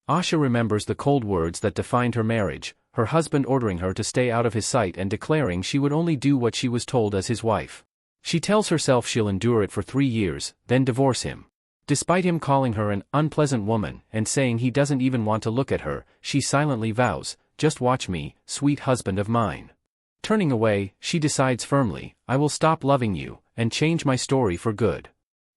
Asha remembers the cold words that defined her marriage, her husband ordering her to stay out of his sight and declaring she would only do what she was told as his wife. She tells herself she'll endure it for 3 years, then divorce him. Despite him calling her an unpleasant woman and saying he doesn't even want to look at her, she silently vows, "Just watch me, sweet husband of mine." Turning away, she decides firmly, "I will stop loving you, and change my story for good."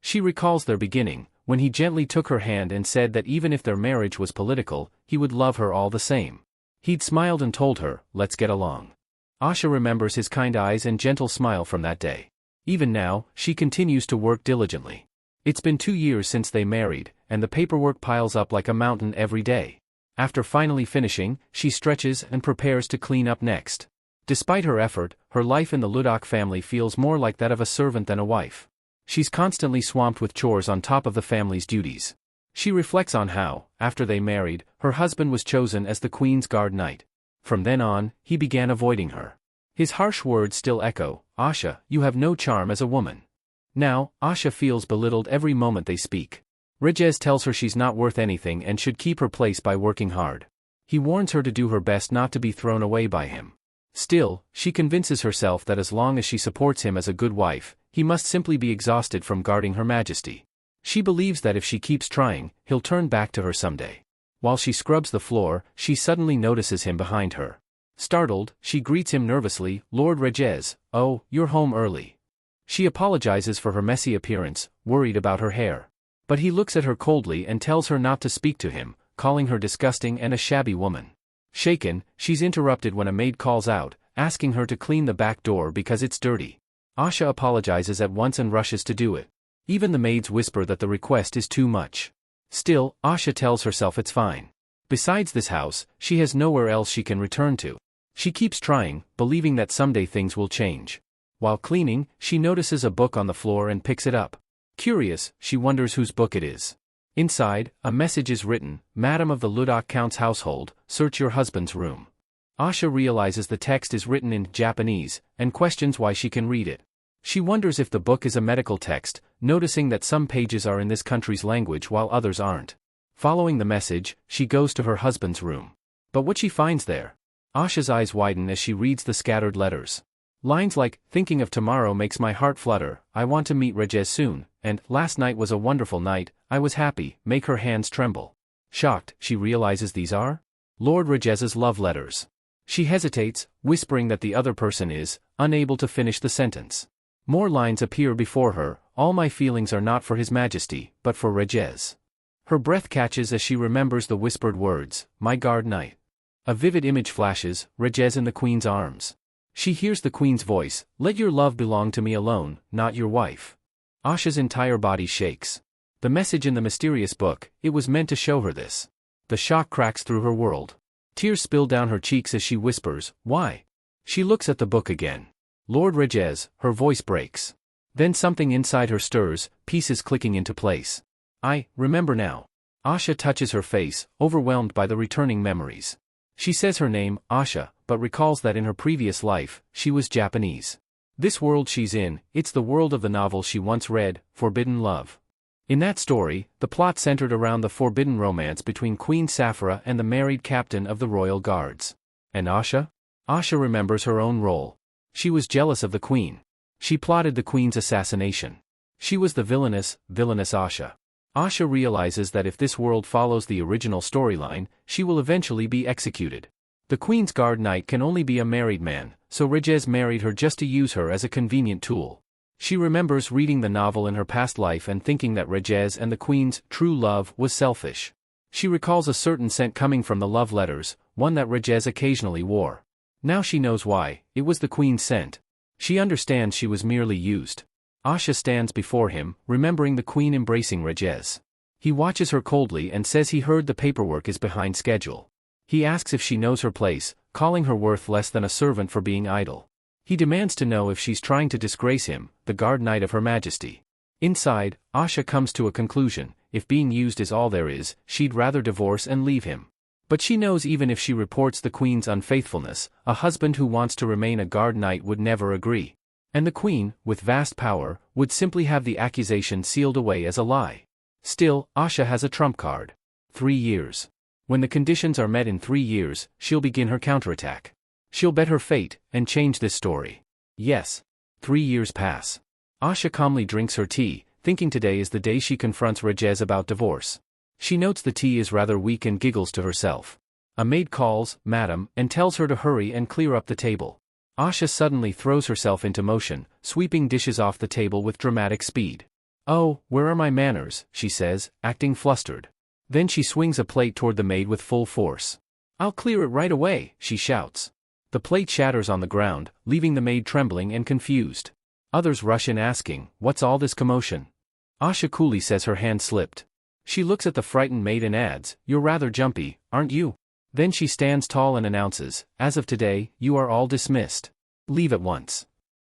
She recalls their beginning, when he gently took her hand and said that even if their marriage was political, he would love her all the same. He'd smiled and told her, "Let's get along." Asha remembers his kind eyes and gentle smile from that day. Even now, she continues to work diligently. It's been 2 years since they married, and the paperwork piles up like a mountain every day. After finally finishing, she stretches and prepares to clean up next. Despite her effort, her life in the Ludok family feels more like that of a servant than a wife. She's constantly swamped with chores on top of the family's duties. She reflects on how, after they married, her husband was chosen as the Queen's guard knight. From then on, he began avoiding her. His harsh words still echo, "Asha, you have no charm as a woman." Now, Asha feels belittled every moment they speak. Regis tells her she's not worth anything and should keep her place by working hard. He warns her to do her best not to be thrown away by him. Still, she convinces herself that as long as she supports him as a good wife, he must simply be exhausted from guarding Her Majesty. She believes that if she keeps trying, he'll turn back to her someday. While she scrubs the floor, she suddenly notices him behind her. Startled, she greets him nervously, "Lord Regis, oh, you're home early." She apologizes for her messy appearance, worried about her hair. But he looks at her coldly and tells her not to speak to him, calling her disgusting and a shabby woman. Shaken, she's interrupted when a maid calls out, asking her to clean the back door because it's dirty. Asha apologizes at once and rushes to do it. Even the maids whisper that the request is too much. Still, Asha tells herself it's fine. Besides this house, she has nowhere else she can return to. She keeps trying, believing that someday things will change. While cleaning, she notices a book on the floor and picks it up. Curious, she wonders whose book it is. Inside, a message is written, "Madam of the Ludok Count's household, search your husband's room." Asha realizes the text is written in Japanese, and questions why she can read it. She wonders if the book is a medical text, noticing that some pages are in this country's language while others aren't. Following the message, she goes to her husband's room. But what she finds there? Asha's eyes widen as she reads the scattered letters. Lines like, "Thinking of tomorrow makes my heart flutter, I want to meet Regis soon," and "Last night was a wonderful night, I was happy," make her hands tremble. Shocked, she realizes these are Lord Regis's love letters. She hesitates, whispering that the other person is unable to finish the sentence. More lines appear before her, "All my feelings are not for His Majesty, but for Regis." Her breath catches as she remembers the whispered words, "My guard knight." A vivid image flashes, Regis in the Queen's arms. She hears the Queen's voice, "Let your love belong to me alone, not your wife." Asha's entire body shakes. The message in the mysterious book, it was meant to show her this. The shock cracks through her world. Tears spill down her cheeks as she whispers, "Why?" She looks at the book again. "Lord Regis," her voice breaks. Then something inside her stirs, pieces clicking into place. "I remember now." Asha touches her face, overwhelmed by the returning memories. She says her name, Asha, but recalls that in her previous life, she was Japanese. This world she's in, it's the world of the novel she once read, Forbidden Love. In that story, the plot centered around the forbidden romance between Queen Saphira and the married captain of the Royal Guards. And Asha? Asha remembers her own role. She was jealous of the Queen. She plotted the Queen's assassination. She was the villainous Asha. Asha realizes that if this world follows the original storyline, she will eventually be executed. The Queen's guard knight can only be a married man, so Regis married her just to use her as a convenient tool. She remembers reading the novel in her past life and thinking that Regis and the Queen's true love was selfish. She recalls a certain scent coming from the love letters, one that Regis occasionally wore. Now she knows why, it was the Queen's scent. She understands she was merely used. Asha stands before him, remembering the Queen embracing Regis. He watches her coldly and says he heard the paperwork is behind schedule. He asks if she knows her place, calling her worth less than a servant for being idle. He demands to know if she's trying to disgrace him, the guard knight of Her Majesty. Inside, Asha comes to a conclusion: if being used is all there is, she'd rather divorce and leave him. But she knows even if she reports the Queen's unfaithfulness, a husband who wants to remain a guard knight would never agree. And the Queen, with vast power, would simply have the accusation sealed away as a lie. Still, Asha has a trump card. 3 years. When the conditions are met in 3 years, she'll begin her counterattack. She'll bet her fate, and change this story. Yes. 3 years pass. Asha calmly drinks her tea, thinking today is the day she confronts Regez about divorce. She notes the tea is rather weak and giggles to herself. A maid calls, "Madam," and tells her to hurry and clear up the table. Asha suddenly throws herself into motion, sweeping dishes off the table with dramatic speed. "Oh, where are my manners?" she says, acting flustered. Then she swings a plate toward the maid with full force. "I'll clear it right away," she shouts. The plate shatters on the ground, leaving the maid trembling and confused. Others rush in asking, "What's all this commotion?" Asha coolly says her hand slipped. She looks at the frightened maid and adds, "You're rather jumpy, aren't you?" Then she stands tall and announces, "As of today, you are all dismissed. Leave at once."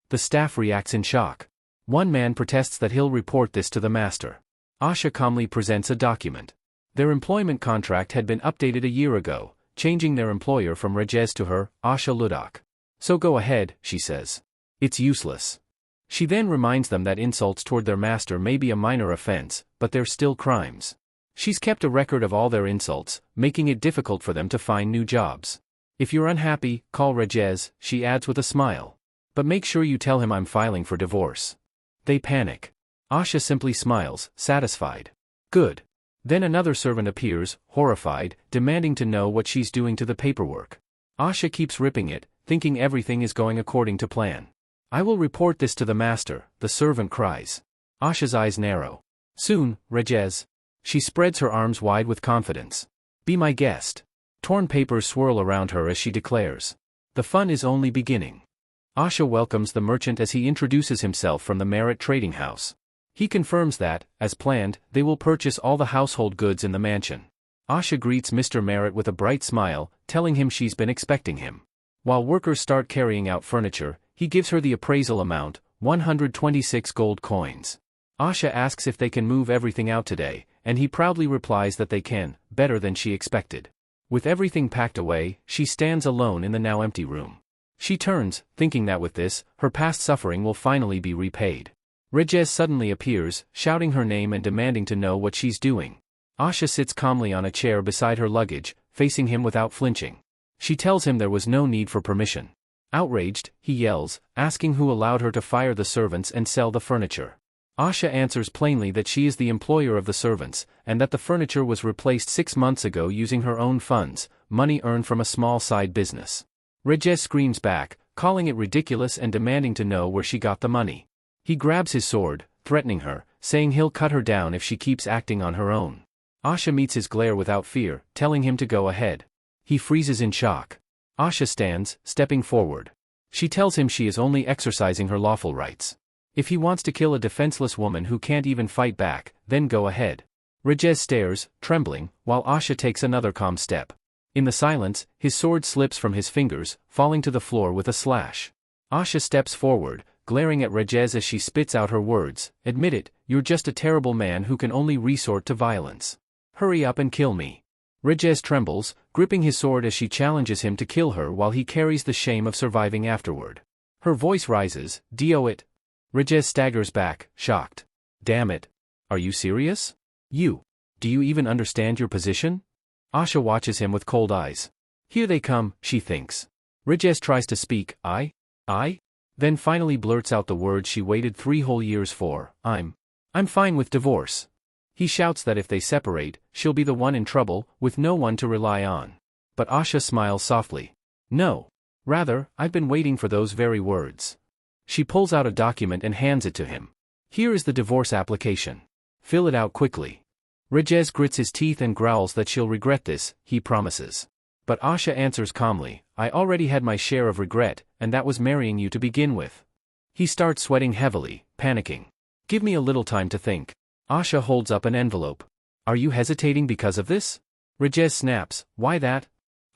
The staff reacts in shock. One man protests that he'll report this to the master. Asha calmly presents a document. Their employment contract had been updated a year ago, changing their employer from Regez to her, Asha Ludak. "So go ahead," she says. "It's useless." She then reminds them that insults toward their master may be a minor offense, but they're still crimes. She's kept a record of all their insults, making it difficult for them to find new jobs. "If you're unhappy, call Regez," she adds with a smile. "But make sure you tell him I'm filing for divorce." They panic. Asha simply smiles, satisfied. Good. Then another servant appears, horrified, demanding to know what she's doing to the paperwork. Asha keeps ripping it, thinking everything is going according to plan. "I will report this to the master," the servant cries. Asha's eyes narrow. "Soon, Regez." She spreads her arms wide with confidence. "Be my guest." Torn papers swirl around her as she declares. The fun is only beginning. Asha welcomes the merchant as he introduces himself from the Merit Trading House. He confirms that, as planned, they will purchase all the household goods in the mansion. Asha greets Mr. Merit with a bright smile, telling him she's been expecting him. While workers start carrying out furniture, he gives her the appraisal amount, 126 gold coins. Asha asks if they can move everything out today, and he proudly replies that they can, better than she expected. With everything packed away, she stands alone in the now empty room. She turns, thinking that with this, her past suffering will finally be repaid. Regez suddenly appears, shouting her name and demanding to know what she's doing. Asha sits calmly on a chair beside her luggage, facing him without flinching. She tells him there was no need for permission. Outraged, he yells, asking who allowed her to fire the servants and sell the furniture. Asha answers plainly that she is the employer of the servants, and that the furniture was replaced 6 months ago using her own funds, money earned from a small side business. Regez screams back, calling it ridiculous and demanding to know where she got the money. He grabs his sword, threatening her, saying he'll cut her down if she keeps acting on her own. Asha meets his glare without fear, telling him to go ahead. He freezes in shock. Asha stands, stepping forward. She tells him she is only exercising her lawful rights. If he wants to kill a defenseless woman who can't even fight back, then go ahead. Regez stares, trembling, while Asha takes another calm step. In the silence, his sword slips from his fingers, falling to the floor with a slash. Asha steps forward, glaring at Regez as she spits out her words, "Admit it, you're just a terrible man who can only resort to violence. Hurry up and kill me." Regez trembles, gripping his sword as she challenges him to kill her while he carries the shame of surviving afterward. Her voice rises, "Dio it." Regez staggers back, shocked. "Damn it. Are you serious? You. Do you even understand your position?" Asha watches him with cold eyes. Here they come, she thinks. Regez tries to speak, I? Then finally blurts out the words she waited 3 whole years for, I'm fine with divorce. He shouts that if they separate, she'll be the one in trouble, with no one to rely on. But Asha smiles softly. "No. Rather, I've been waiting for those very words." She pulls out a document and hands it to him. "Here is the divorce application. Fill it out quickly." Regez grits his teeth and growls that she'll regret this, he promises. But Asha answers calmly, "I already had my share of regret, and that was marrying you to begin with." He starts sweating heavily, panicking. "Give me a little time to think." Asha holds up an envelope. "Are you hesitating because of this?" Regez snaps, "Why that?"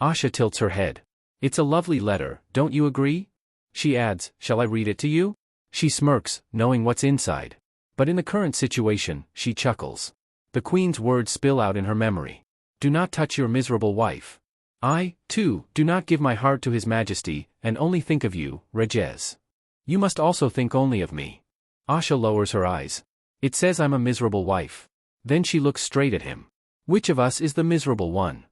Asha tilts her head. "It's a lovely letter, don't you agree?" She adds, "Shall I read it to you?" She smirks, knowing what's inside. But in the current situation, she chuckles. The Queen's words spill out in her memory. "Do not touch your miserable wife. I, too, do not give my heart to His Majesty, and only think of you, Regez. You must also think only of me." Asha lowers her eyes. "It says I'm a miserable wife." Then she looks straight at him. "Which of us is the miserable one?"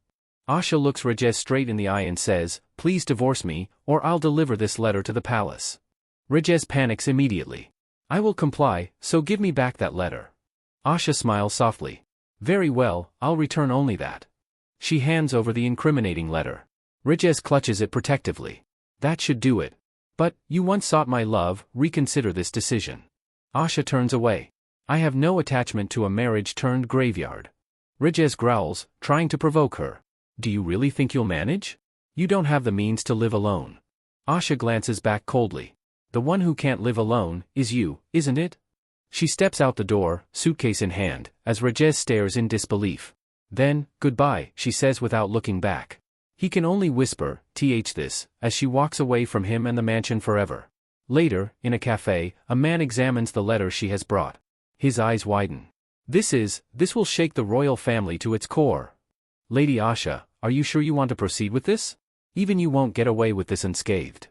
Asha looks Rajesh straight in the eye and says, "Please divorce me, or I'll deliver this letter to the palace." Rajesh panics immediately. "I will comply, so give me back that letter." Asha smiles softly. "Very well, I'll return only that." She hands over the incriminating letter. Rajesh clutches it protectively. "That should do it. But, you once sought my love, reconsider this decision." Asha turns away. "I have no attachment to a marriage turned graveyard." Rajesh growls, trying to provoke her. "Do you really think you'll manage? You don't have the means to live alone." Asha glances back coldly. "The one who can't live alone is you, isn't it?" She steps out the door, suitcase in hand, as Rajesh stares in disbelief. Then, "Goodbye," she says without looking back. He can only whisper, this, as she walks away from him and the mansion forever. Later, in a cafe, a man examines the letter she has brought. His eyes widen. This will shake the royal family to its core. "Lady Asha, are you sure you want to proceed with this? Even you won't get away with this unscathed."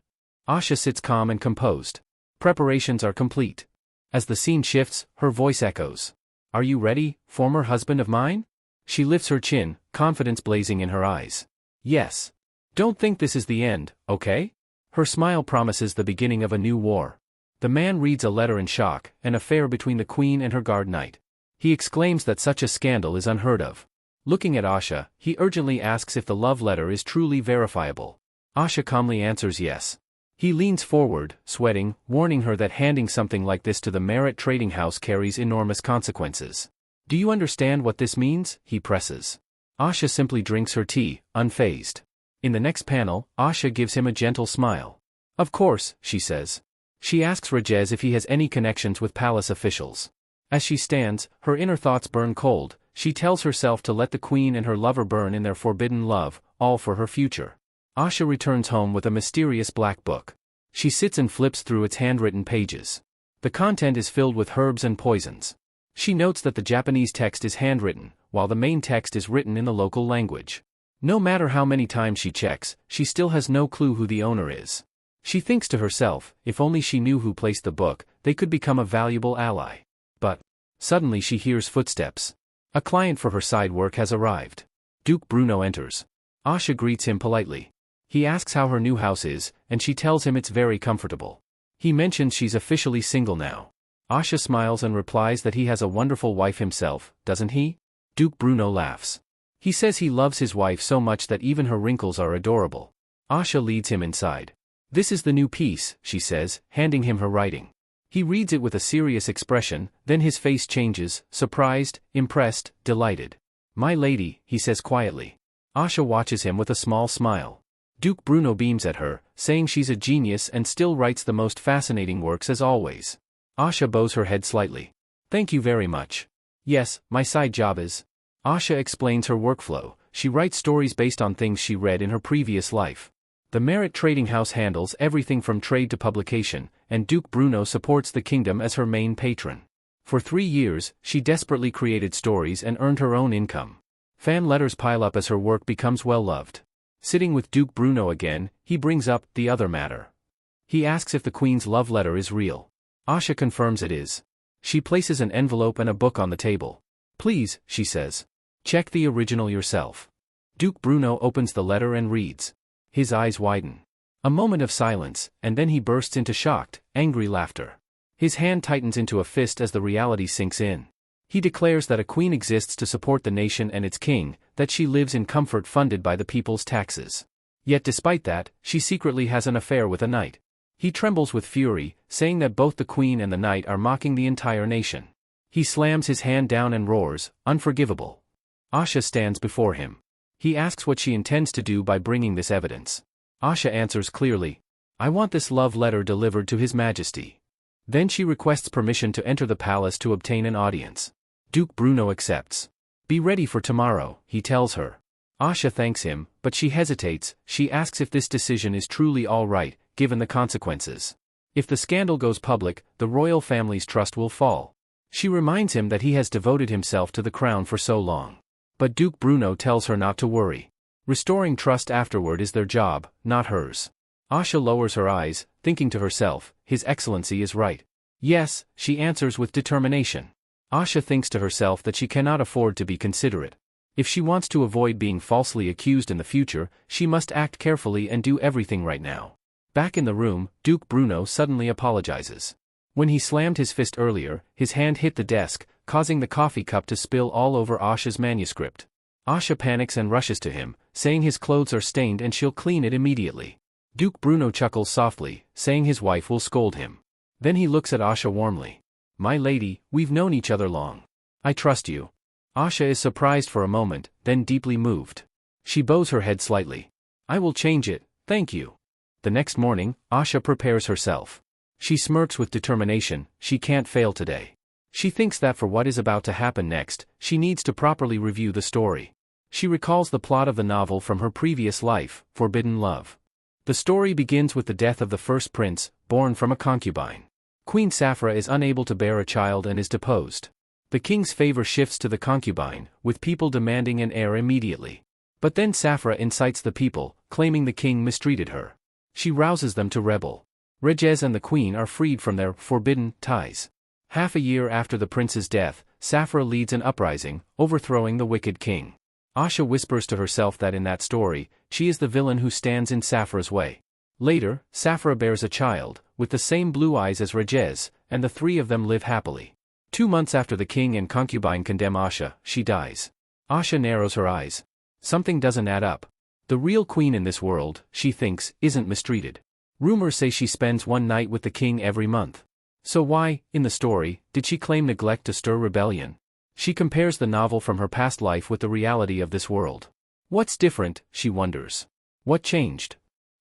Asha sits calm and composed. Preparations are complete. As the scene shifts, her voice echoes. "Are you ready, former husband of mine?" She lifts her chin, confidence blazing in her eyes. "Yes. Don't think this is the end, okay?" Her smile promises the beginning of a new war. The man reads a letter in shock, an affair between the queen and her guard knight. He exclaims that such a scandal is unheard of. Looking at Asha, he urgently asks if the love letter is truly verifiable. Asha calmly answers yes. He leans forward, sweating, warning her that handing something like this to the Merit trading house carries enormous consequences. "Do you understand what this means?" he presses. Asha simply drinks her tea, unfazed. In the next panel, Asha gives him a gentle smile. "Of course," she says. She asks Rajesh if he has any connections with palace officials. As she stands, her inner thoughts burn cold. She tells herself to let the queen and her lover burn in their forbidden love, all for her future. Asha returns home with a mysterious black book. She sits and flips through its handwritten pages. The content is filled with herbs and poisons. She notes that the Japanese text is handwritten, while the main text is written in the local language. No matter how many times she checks, she still has no clue who the owner is. She thinks to herself, if only she knew who placed the book, they could become a valuable ally. But suddenly she hears footsteps. A client for her side work has arrived. Duke Bruno enters. Asha greets him politely. He asks how her new house is, and she tells him it's very comfortable. He mentions she's officially single now. Asha smiles and replies that he has a wonderful wife himself, doesn't he? Duke Bruno laughs. He says he loves his wife so much that even her wrinkles are adorable. Asha leads him inside. "This is the new piece," she says, handing him her writing. He reads it with a serious expression, then his face changes, surprised, impressed, delighted. "My lady," he says quietly. Asha watches him with a small smile. Duke Bruno beams at her, saying she's a genius and still writes the most fascinating works as always. Asha bows her head slightly. "Thank you very much. Yes, my side job is..." Asha explains her workflow. She writes stories based on things she read in her previous life. The Merit Trading House handles everything from trade to publication, and Duke Bruno supports the kingdom as her main patron. For 3 years, she desperately created stories and earned her own income. Fan letters pile up as her work becomes well-loved. Sitting with Duke Bruno again, he brings up the other matter. He asks if the Queen's love letter is real. Asha confirms it is. She places an envelope and a book on the table. "Please," she says. "Check the original yourself." Duke Bruno opens the letter and reads. His eyes widen. A moment of silence, and then he bursts into shocked, angry laughter. His hand tightens into a fist as the reality sinks in. He declares that a queen exists to support the nation and its king, that she lives in comfort funded by the people's taxes. Yet despite that, she secretly has an affair with a knight. He trembles with fury, saying that both the queen and the knight are mocking the entire nation. He slams his hand down and roars, "Unforgivable." Asha stands before him. He asks what she intends to do by bringing this evidence. Asha answers clearly, "I want this love letter delivered to His Majesty." Then she requests permission to enter the palace to obtain an audience. Duke Bruno accepts. "Be ready for tomorrow," he tells her. Asha thanks him, but she hesitates. She asks if this decision is truly all right, given the consequences. If the scandal goes public, the royal family's trust will fall. She reminds him that he has devoted himself to the crown for so long. But Duke Bruno tells her not to worry. Restoring trust afterward is their job, not hers. Asha lowers her eyes, thinking to herself, His Excellency is right. "Yes," she answers with determination. Asha thinks to herself that she cannot afford to be considerate. If she wants to avoid being falsely accused in the future, she must act carefully and do everything right now. Back in the room, Duke Bruno suddenly apologizes. When he slammed his fist earlier, his hand hit the desk, causing the coffee cup to spill all over Asha's manuscript. Asha panics and rushes to him, saying his clothes are stained and she'll clean it immediately. Duke Bruno chuckles softly, saying his wife will scold him. Then he looks at Asha warmly. My lady, we've known each other long. I trust you. Asha is surprised for a moment, then deeply moved. She bows her head slightly. I will change it, thank you. The next morning, Asha prepares herself. She smirks with determination, she can't fail today. She thinks that for what is about to happen next, she needs to properly review the story. She recalls the plot of the novel from her previous life, Forbidden Love. The story begins with the death of the first prince, born from a concubine. Queen Saphira is unable to bear a child and is deposed. The king's favor shifts to the concubine, with people demanding an heir immediately. But then Saphira incites the people, claiming the king mistreated her. She rouses them to rebel. Regez and the queen are freed from their forbidden ties. Half a year after the prince's death, Saphira leads an uprising, overthrowing the wicked king. Asha whispers to herself that in that story, she is the villain who stands in Saphira's way. Later, Saphira bears a child, with the same blue eyes as Regez, and the three of them live happily. 2 months after the king and concubine condemn Asha, she dies. Asha narrows her eyes. Something doesn't add up. The real queen in this world, she thinks, isn't mistreated. Rumors say she spends one night with the king every month. So why, in the story, did she claim neglect to stir rebellion? She compares the novel from her past life with the reality of this world. What's different, she wonders. What changed?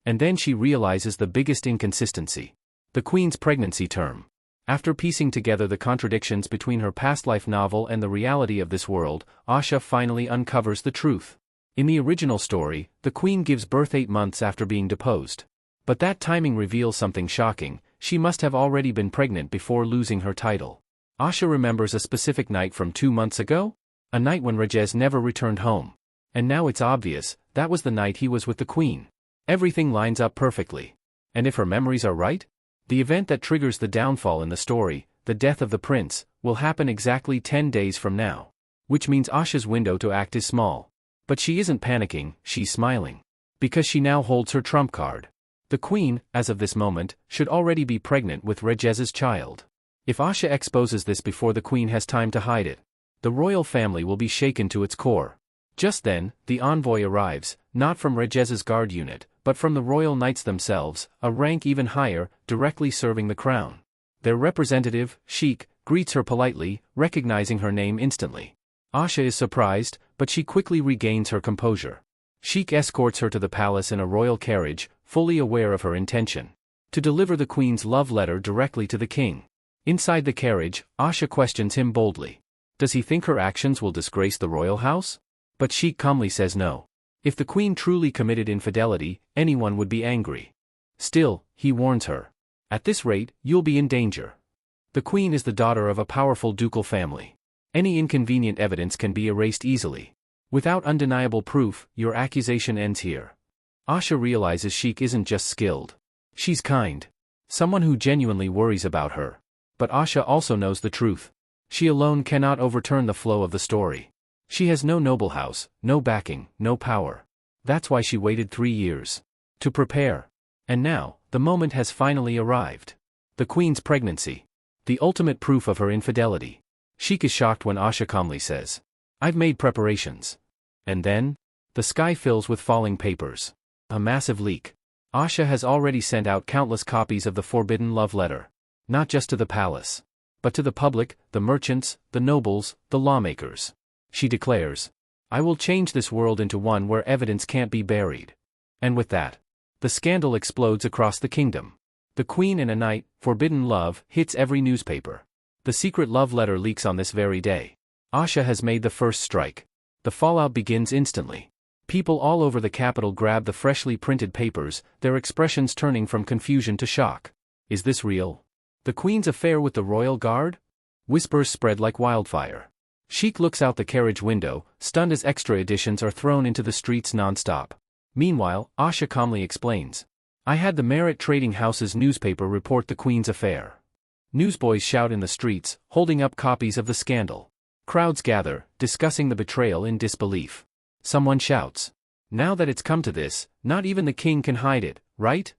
And then she realizes the biggest inconsistency. The queen's pregnancy term. After piecing together the contradictions between her past life novel and the reality of this world, Asha finally uncovers the truth. In the original story, the queen gives birth 8 months after being deposed. But that timing reveals something shocking. She must have already been pregnant before losing her title. Asha remembers a specific night from 2 months ago? A night when Regez never returned home. And now it's obvious, that was the night he was with the queen. Everything lines up perfectly. And if her memories are right? The event that triggers the downfall in the story, the death of the prince, will happen exactly 10 days from now. Which means Asha's window to act is small. But she isn't panicking, she's smiling. Because she now holds her trump card. The queen, as of this moment, should already be pregnant with Regez's child. If Asha exposes this before the queen has time to hide it, the royal family will be shaken to its core. Just then, the envoy arrives, not from Regez's guard unit, but from the royal knights themselves, a rank even higher, directly serving the crown. Their representative, Sheik, greets her politely, recognizing her name instantly. Asha is surprised, but she quickly regains her composure. Sheik escorts her to the palace in a royal carriage, fully aware of her intention. To deliver the queen's love letter directly to the king. Inside the carriage, Asha questions him boldly. Does he think her actions will disgrace the royal house? But Sheik calmly says no. If the queen truly committed infidelity, anyone would be angry. Still, he warns her. At this rate, you'll be in danger. The queen is the daughter of a powerful ducal family. Any inconvenient evidence can be erased easily. Without undeniable proof, your accusation ends here. Asha realizes Sheik isn't just skilled. She's kind. Someone who genuinely worries about her. But Asha also knows the truth. She alone cannot overturn the flow of the story. She has no noble house, no backing, no power. That's why she waited 3 years. To prepare. And now, the moment has finally arrived. The queen's pregnancy. The ultimate proof of her infidelity. Sheik is shocked when Asha calmly says, I've made preparations. And then? The sky fills with falling papers. A massive leak. Asha has already sent out countless copies of the forbidden love letter. Not just to the palace. But to the public, the merchants, the nobles, the lawmakers. She declares, I will change this world into one where evidence can't be buried. And with that, the scandal explodes across the kingdom. The Queen in a Night, Forbidden Love, hits every newspaper. The secret love letter leaks on this very day. Asha has made the first strike. The fallout begins instantly. People all over the capital grab the freshly printed papers, their expressions turning from confusion to shock. Is this real? The Queen's affair with the royal guard? Whispers spread like wildfire. Sheik looks out the carriage window, stunned as extra editions are thrown into the streets non-stop. Meanwhile, Asha calmly explains. I had the Merit Trading House's newspaper report the Queen's affair. Newsboys shout in the streets, holding up copies of the scandal. Crowds gather, discussing the betrayal in disbelief. Someone shouts. Now that it's come to this, not even the king can hide it, right?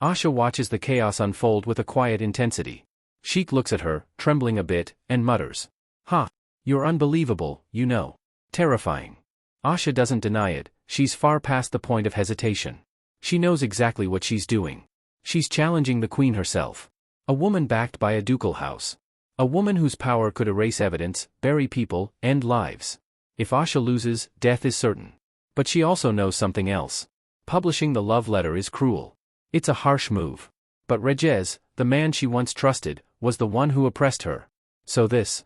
Asha watches the chaos unfold with a quiet intensity. Sheik looks at her, trembling a bit, and mutters. Ha! You're unbelievable, you know. Terrifying. Asha doesn't deny it, she's far past the point of hesitation. She knows exactly what she's doing. She's challenging the queen herself. A woman backed by a ducal house. A woman whose power could erase evidence, bury people, end lives. If Asha loses, death is certain. But she also knows something else. Publishing the love letter is cruel. It's a harsh move. But Regez, the man she once trusted, was the one who oppressed her. So this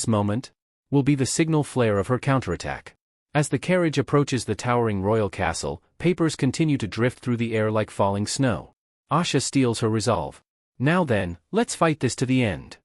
moment, will be the signal flare of her counterattack. As the carriage approaches the towering royal castle, papers continue to drift through the air like falling snow. Asha steels her resolve. Now then, let's fight this to the end.